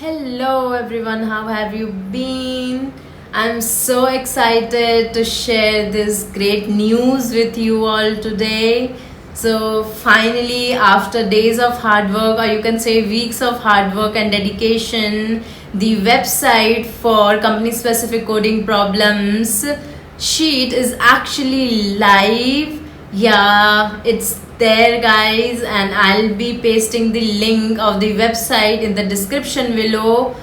Hello everyone, how have you been? I'm so excited to share this great news with you all today. So, finally, after days of hard work, or you can say weeks of hard work and dedication, the website for company specific coding problems sheet is actually live. Yeah, it's there, guys, and I'll be pasting the link of the website in the description below.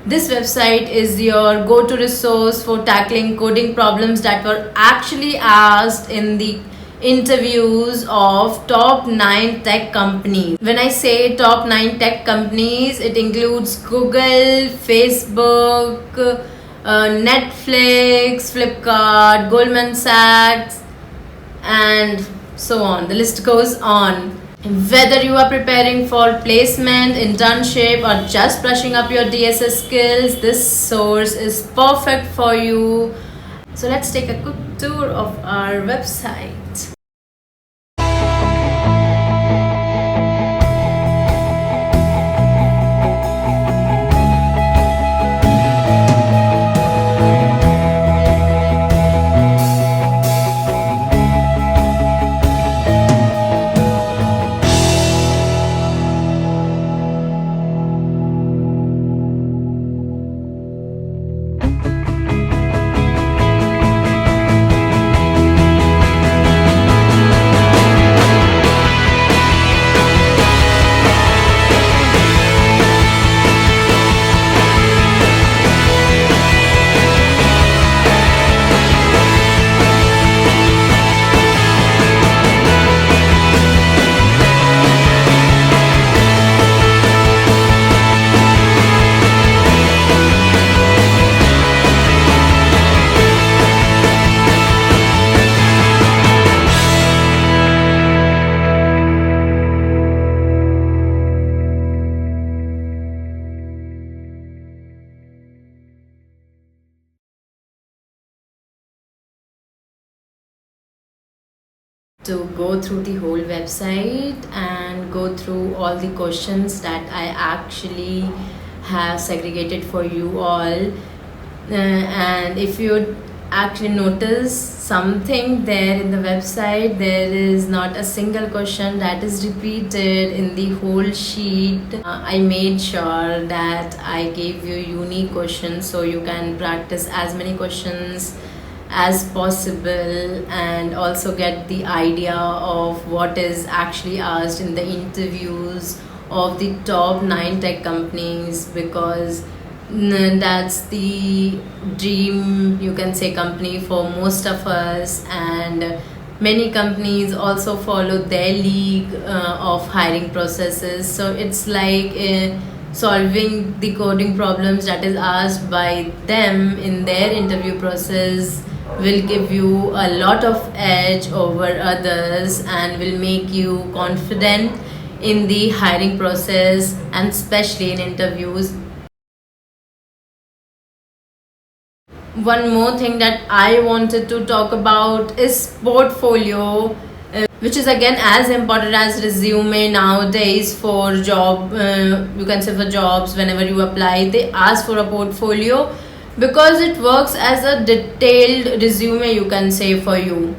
This website is your go to resource for tackling coding problems that were actually asked in the interviews of top 9 tech companies. When I say top 9 tech companies, it includes Google, Facebook, Netflix, Flipkart, Goldman Sachs, and so on. The list goes on. Whether you are preparing for placement, internship, or just brushing up your DSS skills, this source is perfect for you. So let's take a quick tour of our website. To go through the whole website and go through all the questions that I actually have segregated for you all. And if you actually notice something there in the website, there is not a single question that is repeated in the whole sheet. I made sure that I gave you unique questions so you can practice as many questions as possible and also get the idea of what is actually asked in the interviews of the top 9 tech companies, because that's the dream, you can say, company for most of us, and many companies also follow their league of hiring processes. So it's like solving the coding problems that is asked by them in their interview process will give you a lot of edge over others and will make you confident in the hiring process and especially in interviews. One more thing that I wanted to talk about is portfolio, which is again as important as resume nowadays for job. You can say for jobs, whenever you apply, they ask for a portfolio because it works as a detailed resume, you can say, for you.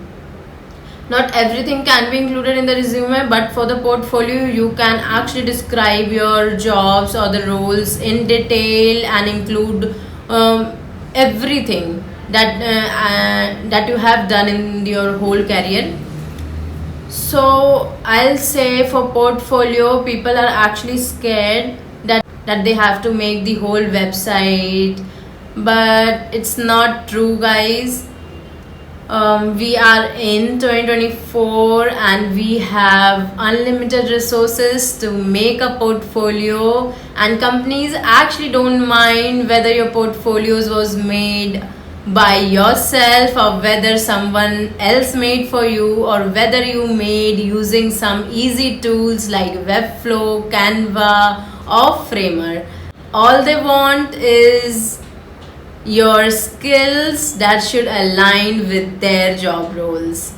Not everything can be included in the resume, but for the portfolio you can actually describe your jobs or the roles in detail and include everything that you have done in your whole career. So I'll say for portfolio, people are actually scared that they have to make the whole website, but it's not true, guys. We are in 2024 and we have unlimited resources to make a portfolio, and companies actually don't mind whether your portfolios was made by yourself or whether someone else made for you or whether you made using some easy tools like Webflow, Canva or Framer. All they want is your skills that should align with their job roles.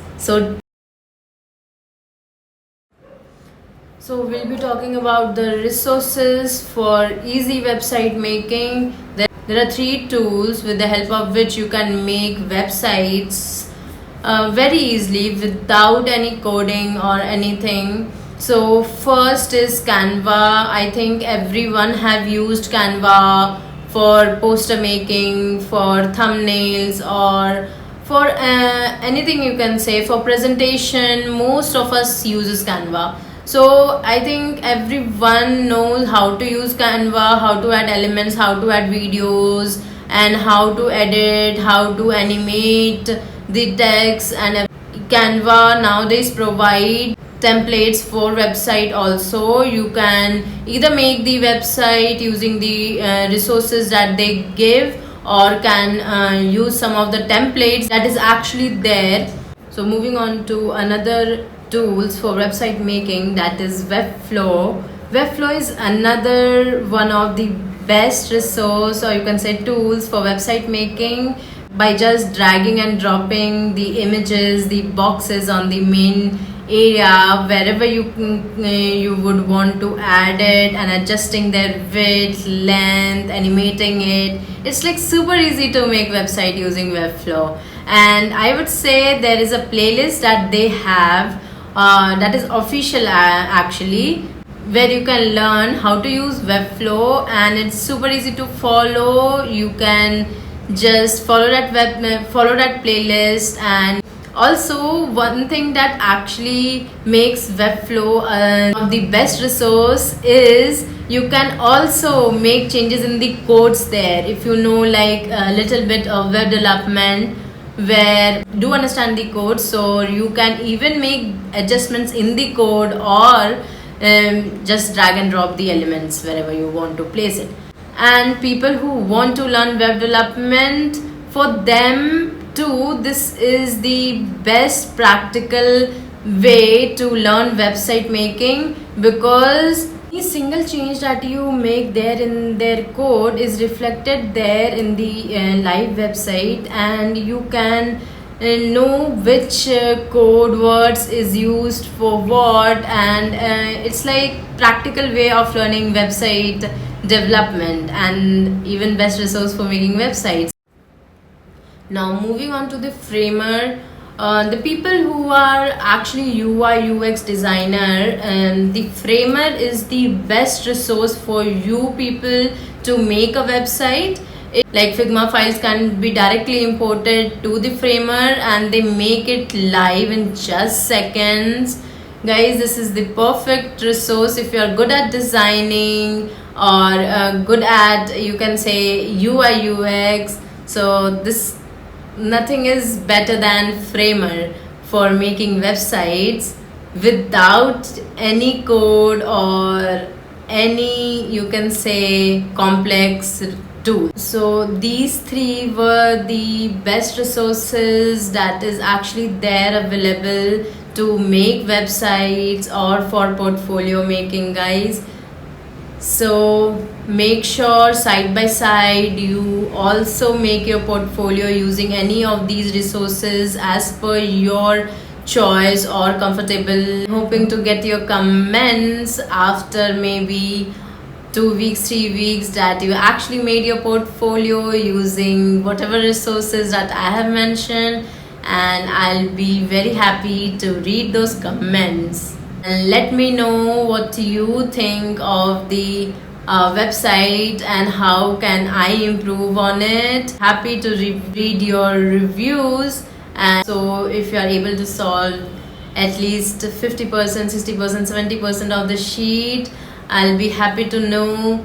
So we'll be talking about the resources for easy website making. There are three tools with the help of which you can make websites very easily without any coding or anything. So first is Canva. I think everyone have used Canva for poster making, for thumbnails, or for anything you can say. For presentation, most of us uses Canva. So I think everyone knows how to use Canva, how to add elements, how to add videos, and how to edit, how to animate the text. And Canva nowadays provide templates for website also. You can either make the website using the resources that they give, or can use some of the templates that is actually there. So moving on to another tools for website making, that is Webflow. Webflow is another one of the best resource, or you can say tools, for website making. By just dragging and dropping the images, the boxes on the main area wherever you would want to add it, and adjusting their width, length, animating it. It's like super easy to make website using Webflow. And I would say there is a playlist that they have that is official actually, where you can learn how to use Webflow, and it's super easy to follow. You can just follow that playlist. And also, one thing that actually makes Webflow the best resource is you can also make changes in the codes there. If you know like a little bit of web development, where do understand the code, so you can even make adjustments in the code, or just drag and drop the elements wherever you want to place it. And people who want to learn web development, for them too, this is the best practical way to learn website making, because any single change that you make there in their code is reflected there in the live website, and you can know which code words is used for what. And it's like practical way of learning website development, and even best resource for making websites. Now moving on to the Framer. The people who are actually UI UX designer, the Framer is the best resource for you people to make a website. Like Figma files can be directly imported to the Framer, and they make it live in just seconds. Guys, this is the perfect resource if you are good at designing, or good at, you can say, UI UX. So this, nothing is better than Framer for making websites without any code or any, you can say, complex tool. So these three were the best resources that is actually there available to make websites or for portfolio making, guys. So make sure side by side you also make your portfolio using any of these resources as per your choice or comfortable. Hoping to get your comments after maybe 2 weeks, 3 weeks, that you actually made your portfolio using whatever resources that I have mentioned, and I'll be very happy to read those comments. And let me know what you think of the website and how can I improve on it. Happy to read your reviews. And so if you are able to solve at least 50%, 60%, 70% of the sheet, I'll be happy to know.